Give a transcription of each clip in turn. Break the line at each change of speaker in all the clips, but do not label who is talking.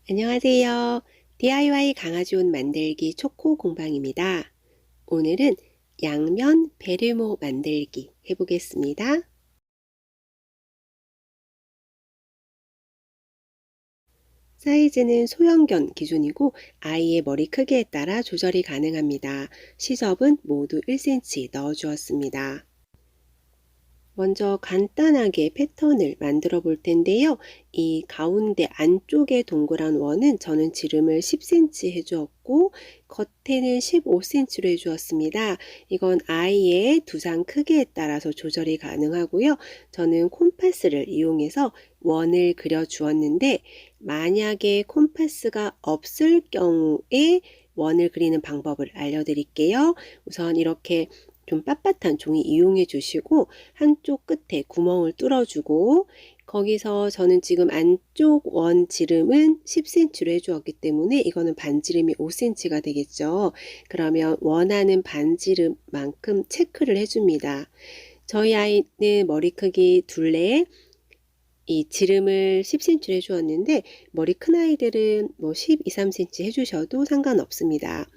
안녕하세요. DIY 강아지 옷 만들기 초코 공방입니다. 오늘은 양면 베르모 만들기 해보겠습니다. 사이즈는 소형견 기준이고 아이의 머리 크기에 따라 조절이 가능합니다. 시접은 모두 1cm 넣어주었습니다. 먼저 간단하게 패턴을 만들어 볼 텐데요. 이 가운데 안쪽에 동그란 원은 저는 지름을 10cm 해주었고 겉에는 15cm로 해주었습니다. 이건 아이의 두상 크기에 따라서 조절이 가능하고요. 저는 콤파스를 이용해서 원을 그려 주었는데 만약에 콤파스가 없을 경우에 원을 그리는 방법을 알려드릴게요. 우선 이렇게 좀 빳빳한 종이 이용해 주시고 한쪽 끝에 구멍을 뚫어주고 거기서 저는 지금 안쪽 원 지름은 10cm로 해주었기 때문에 이거는 반지름이 5cm가 되겠죠. 그러면 원하는 반지름만큼 체크를 해줍니다. 저희 아이는 머리 크기 둘레 이 지름을 10cm로 해주었는데 머리 큰 아이들은 뭐 12, 3cm 해주셔도 상관없습니다.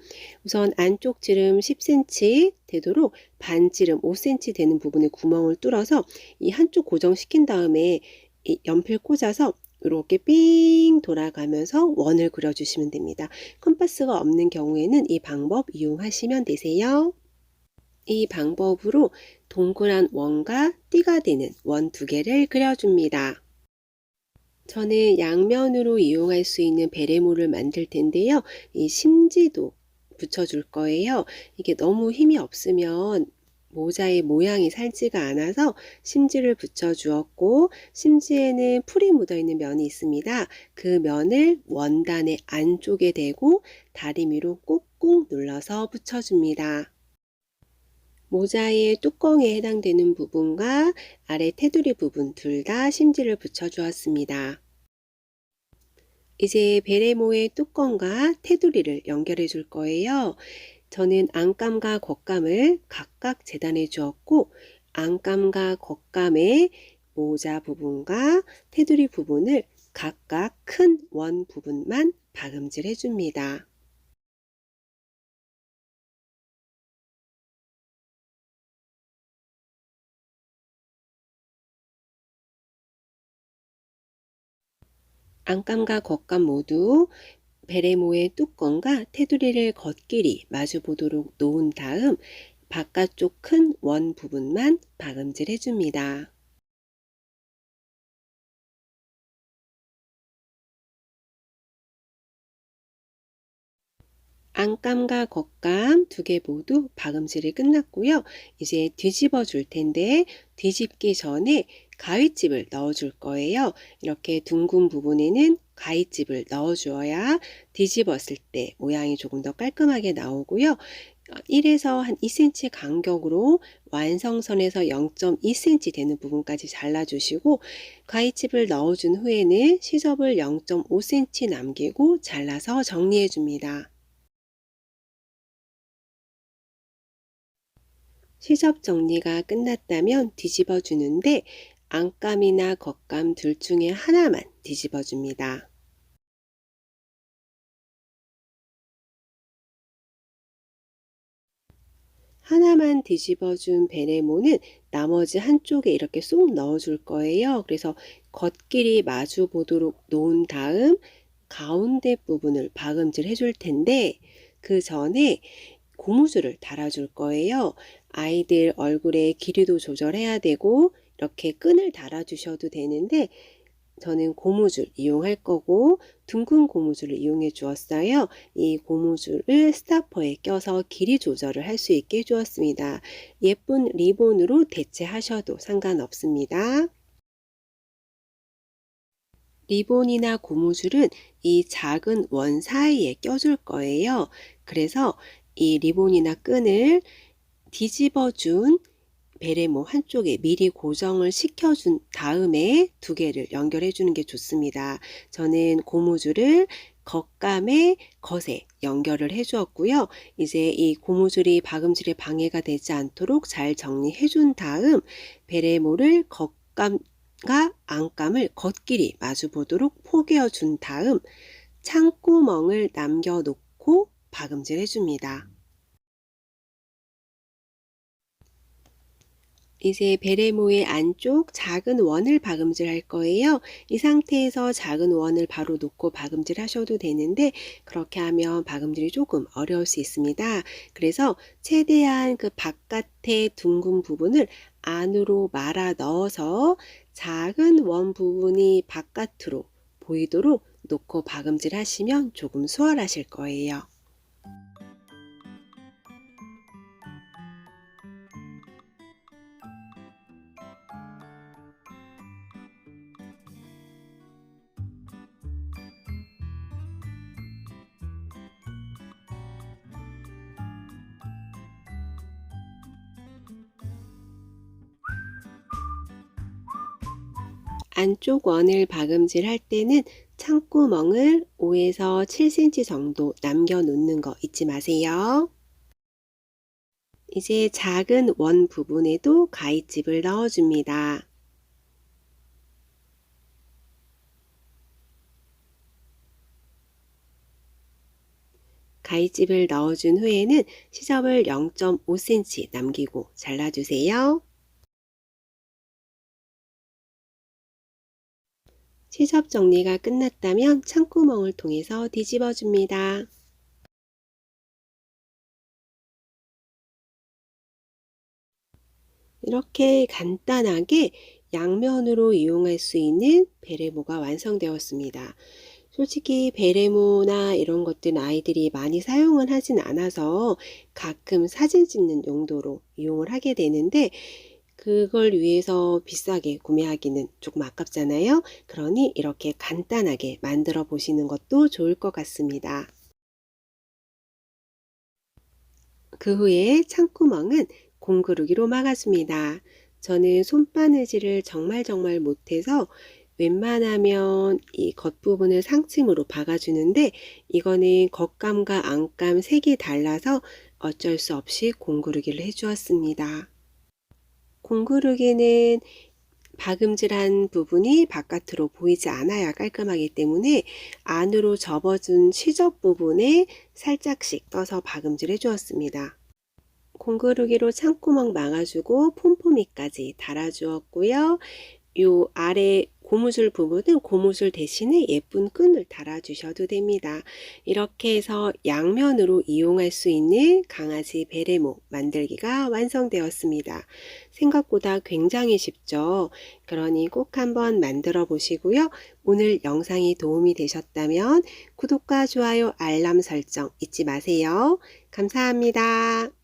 우선 안쪽 지름 10cm 되도록 반지름 5cm 되는 부분에 구멍을 뚫어서 이 한쪽 고정시킨 다음에 이 연필 꽂아서 이렇게 삥 돌아가면서 원을 그려주시면 됩니다. 컴파스가 없는 경우에는 이 방법 이용하시면 되세요. 이 방법으로 동그란 원과 띠가 되는 원 두 개를 그려줍니다. 저는 양면으로 이용할 수 있는 베레모를 만들 텐데요. 이 심지도 붙여줄 거예요. 이게 너무 힘이 없으면 모자의 모양이 살지가 않아서 심지를 붙여주었고 심지에는 풀이 묻어있는 면이 있습니다. 그 면을 원단의 안쪽에 대고 다리미로 꾹꾹 눌러서 붙여줍니다. 모자의 뚜껑에 해당되는 부분과 아래 테두리 부분 둘 다 심지를 붙여주었습니다. 이제 베레모의 뚜껑과 테두리를 연결해 줄 거예요. 저는 안감과 겉감을 각각 재단해 주었고 안감과 겉감의 모자 부분과 테두리 부분을 각각 큰 원 부분만 박음질 해줍니다. 안감과 겉감 모두 베레모의 뚜껑과 테두리를 겉길이 마주 보도록 놓은 다음 바깥쪽 큰 원 부분만 박음질 해줍니다. 안감과 겉감 두 개 모두 박음질이 끝났고요. 이제 뒤집어 줄 텐데 뒤집기 전에 가위집을 넣어 줄 거예요. 이렇게 둥근 부분에는 가위집을 넣어 주어야 뒤집었을 때 모양이 조금 더 깔끔하게 나오고요. 1에서 한 2cm 간격으로 완성선에서 0.2cm 되는 부분까지 잘라주시고 가위집을 넣어준 후에는 시접을 0.5cm 남기고 잘라서 정리해 줍니다. 시접 정리가 끝났다면 뒤집어 주는데 안감이나 겉감 둘 중에 하나만 뒤집어 줍니다. 하나만 뒤집어 준 베레모는 나머지 한쪽에 이렇게 쏙 넣어 줄 거예요. 그래서 겉길이 마주 보도록 놓은 다음 가운데 부분을 박음질 해줄 텐데 그 전에 고무줄을 달아줄 거예요. 아이들 얼굴에 길이도 조절해야 되고 이렇게 끈을 달아주셔도 되는데 저는 고무줄 이용할 거고 둥근 고무줄을 이용해 주었어요. 이 고무줄을 스타퍼에 껴서 길이 조절을 할 수 있게 해 주었습니다. 예쁜 리본으로 대체하셔도 상관없습니다. 리본이나 고무줄은 이 작은 원 사이에 껴줄 거예요. 그래서 이 리본이나 끈을 뒤집어 준 베레모 한쪽에 미리 고정을 시켜준 다음에 두 개를 연결해 주는 게 좋습니다. 저는 고무줄을 겉감의 겉에 연결을 해 주었고요. 이제 이 고무줄이 박음질에 방해가 되지 않도록 잘 정리해 준 다음 베레모를 겉감과 안감을 겉길이 마주 보도록 포개어 준 다음 창구멍을 남겨놓고 박음질 해줍니다. 이제 베레모의 안쪽 작은 원을 박음질 할 거예요. 이 상태에서 작은 원을 바로 놓고 박음질 하셔도 되는데 그렇게 하면 박음질이 조금 어려울 수 있습니다. 그래서 최대한 그 바깥의 둥근 부분을 안으로 말아 넣어서 작은 원 부분이 바깥으로 보이도록 놓고 박음질 하시면 조금 수월하실 거예요. 안쪽 원을 박음질 할 때는 창구멍을 5에서 7cm 정도 남겨 놓는 거 잊지 마세요. 이제 작은 원 부분에도 가위집을 넣어줍니다. 가위집을 넣어준 후에는 시접을 0.5cm 남기고 잘라주세요. 시접 정리가 끝났다면 창구멍을 통해서 뒤집어 줍니다. 이렇게 간단하게 양면으로 이용할 수 있는 베레모가 완성되었습니다. 솔직히 베레모나 이런 것들은 아이들이 많이 사용을 하진 않아서 가끔 사진 찍는 용도로 이용을 하게 되는데 그걸 위해서 비싸게 구매하기는 조금 아깝잖아요. 그러니 이렇게 간단하게 만들어 보시는 것도 좋을 것 같습니다. 그 후에 창구멍은 공구르기로 막아줍니다. 저는 손바느질을 정말 못해서 웬만하면 이 겉부분을 상층으로 박아주는데 이거는 겉감과 안감 색이 달라서 어쩔 수 없이 공구르기를 해주었습니다. 공구르기는 박음질한 부분이 바깥으로 보이지 않아야 깔끔하기 때문에 안으로 접어준 시접 부분에 살짝씩 떠서 박음질 해주었습니다. 공구르기로 창구멍 막아주고 폼포미까지 달아주었고요. 요 아래 고무줄 부분은 고무줄 대신에 예쁜 끈을 달아주셔도 됩니다. 이렇게 해서 양면으로 이용할 수 있는 강아지 베레모 만들기가 완성되었습니다. 생각보다 굉장히 쉽죠? 그러니 꼭 한번 만들어 보시고요. 오늘 영상이 도움이 되셨다면 구독과 좋아요, 알람 설정 잊지 마세요. 감사합니다.